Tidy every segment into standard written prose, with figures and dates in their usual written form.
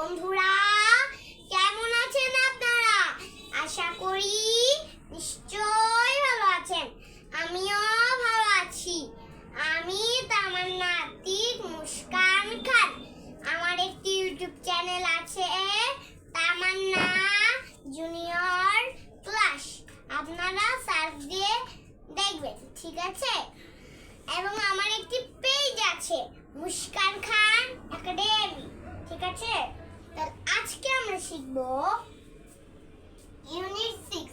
বন্ধুরা, কেমন আছেন আপনারা? আশা করি নিশ্চয়ই ভালো আছেন। আমিও ভালো আছি। আমি তামান্না আতিক মুস্কান খান। আমার একটি ইউটিউব চ্যানেল আছে, তামান্না জুনিয়র ক্লাস। আপনারা সার্চ দিয়ে দেখবেন, ঠিক আছে? এবং আমার একটি পেজ আছে, মুস্কান খান একাডেমি, ঠিক আছে? তাহলে আজকে আমরা শিখব unit 6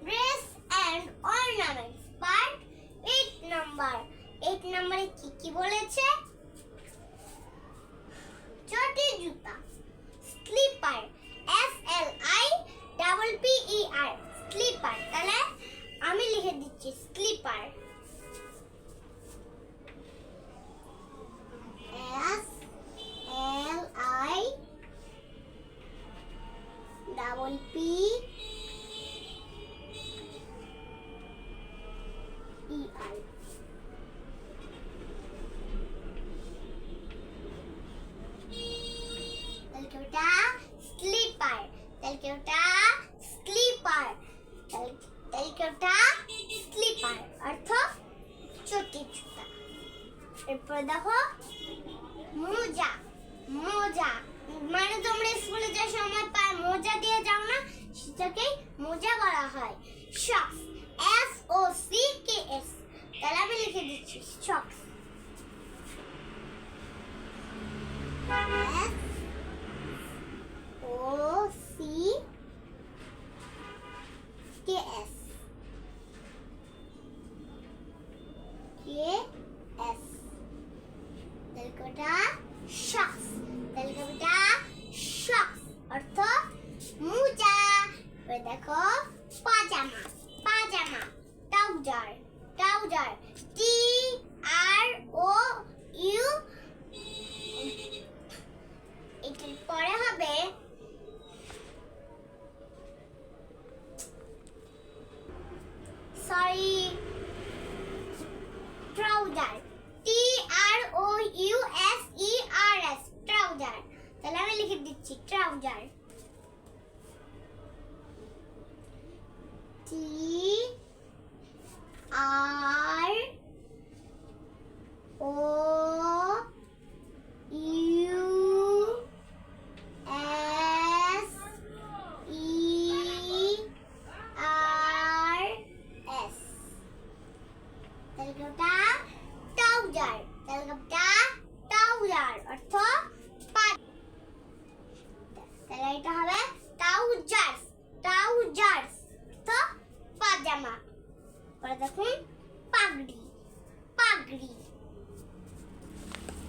dress and ornaments part 8 number. 8 নম্বরে কি বলেছে? চটি জুতা, স্লিপার, SLIPPER, স্লিপার। তাহলে আমি লিখে দিচ্ছি স্লিপার, SLIPPER। তাহলে স্লিপার, স্লিপার, স্লিপার অর্থ চটি জুতা। এরপর দেখো মোজা, মোজা মানে তোমরা স্কুলে যে সময় পায় মোজা দিয়ে যাও না, সেটাকে মোজা বলা হয়। Socks, SOCKS। তাহলে আমি লিখে দিচ্ছি সক্স, SOCKS। শক্স, শক্স অর্থ মোজা। দেখো পাজামা, পাজামা, ট্রাউজার, ট্রাউজার, TROU। এটার পরে হবে ট্রাউজার, TROUSERS, ট্রাউজার। তাহলে আমি লিখে দিচ্ছি ট্রাউজার, TROUSERS। ট্রাউজার, ট্রাউজার অর্থ তাহলে এটা হবে ট্রাউজার্স, ট্রাউজার্স অর্থ পাজামা। পরে দেখুন পাগড়ি, পাগড়ি,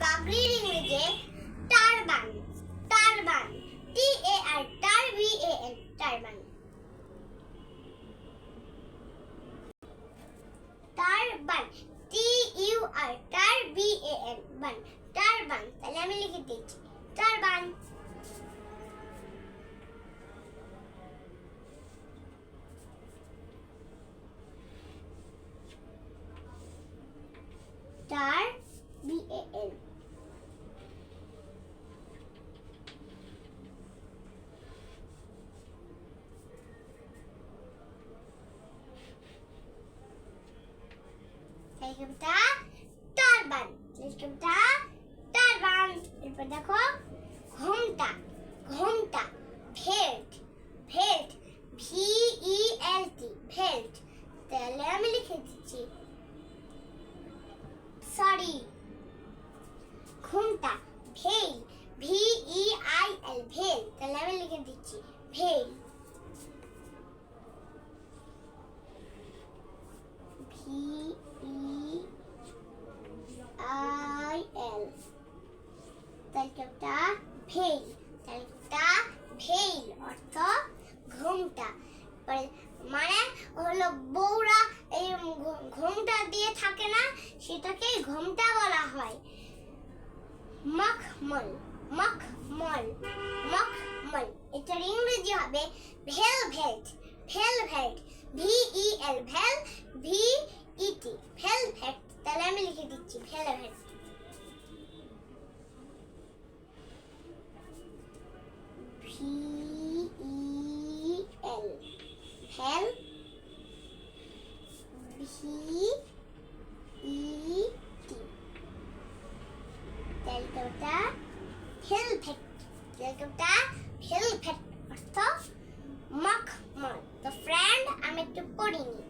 পাগড়ির ইংরেজি turban, turban, TARBAN, turban, turban, TURBAN, বান, টারবান। তাহলে আমি লিখে দিচ্ছি টারবান। TARBAN। Turban, turban. এরপর দেখো ঘোমটা, ঘোমটা, ভেল্ট, ভেল্ট, VELT, ভেল্ট। তাহলে আমি লিখে দিচ্ছি ঘোমটা, ভেল, VEIL, ভেল। তাহলে আমি লিখে দিচ্ছি ভেল, VEIL। তাহলে ভেল, ভেল অর্থ ঘোমটা। মানে হলো বউরা এই ঘোমটা দিয়ে থাকে না, সেটাকে ঘোমটা বলা হয়। মখমল, মখমল, মখমল। এটার ইংরেজি হবে ভেলভেট, ভেলভেট, VEL, ভেল, VET, ভেলভেট। তাহলে আমি লিখে দিচ্ছি ভেলভেট। VEL হেল VET তেলকাটা ভেলভেট তেলকাটা ভেলভেট অর্থ মখমল। তো ফ্রেন্ড আমি একটু পড়িনি,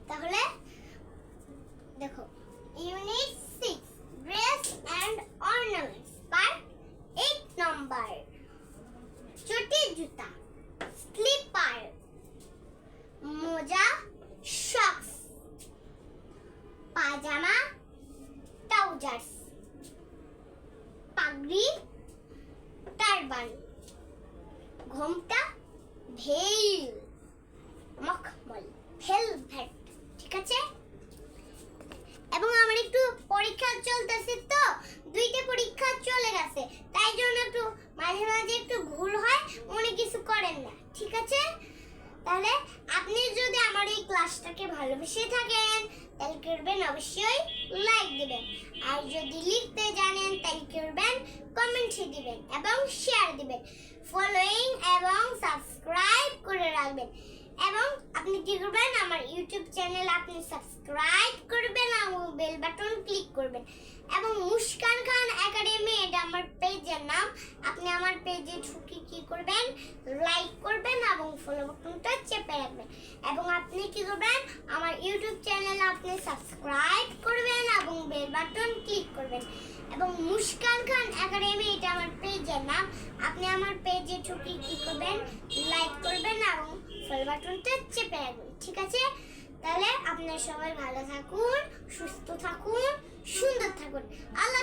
তাহলে দেখো unit 6 dress and ornaments part 8 number. চটি জুতা স্লিপার, মোজা সক্স, পাজামা ট্রাউজার্স, পাগড়ি টারবান, ঘোমটা ভেল, মখমল ভেলভেট। ঠিক আছে, এবং আমার একটু পরীক্ষা চলতেছে, তো দুইটা পরীক্ষা চলে গেছে, তাই জন্য একটু মাঝে মাঝে একটু ভুল হয়, মনে কিছু করেন না। ঠিক আছে, তাহলে আপনি যদি আমার এই ক্লাসটাকে ভালোবেসে থাকেন তাহলে করবেন অবশ্যই লাইক দিবেন, আর যদি লিখতে জানেন তাহলে করবেন কমেন্টে দিবেন এবং শেয়ার দিবেন, ফলোইং এবং সাবস্ক্রাইব করে রাখবেন। এবং আপনি কি করবেন, আমার ইউটিউব চ্যানেল আপনি সাবস্ক্রাইব করবেন এবং বেল বাটন ক্লিক করবেন। এবং মুস্কান খান একাডেমি, এটা আমার পেজের নাম, আপনি আমার পেজে ঢুকে কি করবেন, লাইক করবেন এবং ফলো বাটনটা চেপে রাখবেন। এবং আপনি কি করবেন, আমার ইউটিউব চ্যানেল আপনি সাবস্ক্রাইব করবেন এবং বেল বাটন ক্লিক করবেন। এবং মুস্কান খান একাডেমি, এটা আমার পেজের নাম, আপনি আমার পেজে ঢুকে কি করবেন, লাইক করবেন এবং ফলো বাটনটা চেপে রাখবেন। ঠিক আছে, তাহলে আপনারা সবাই ভালো থাকুন, সুস্থ থাকুন, সুন্দর থাকুন। আল্লাহ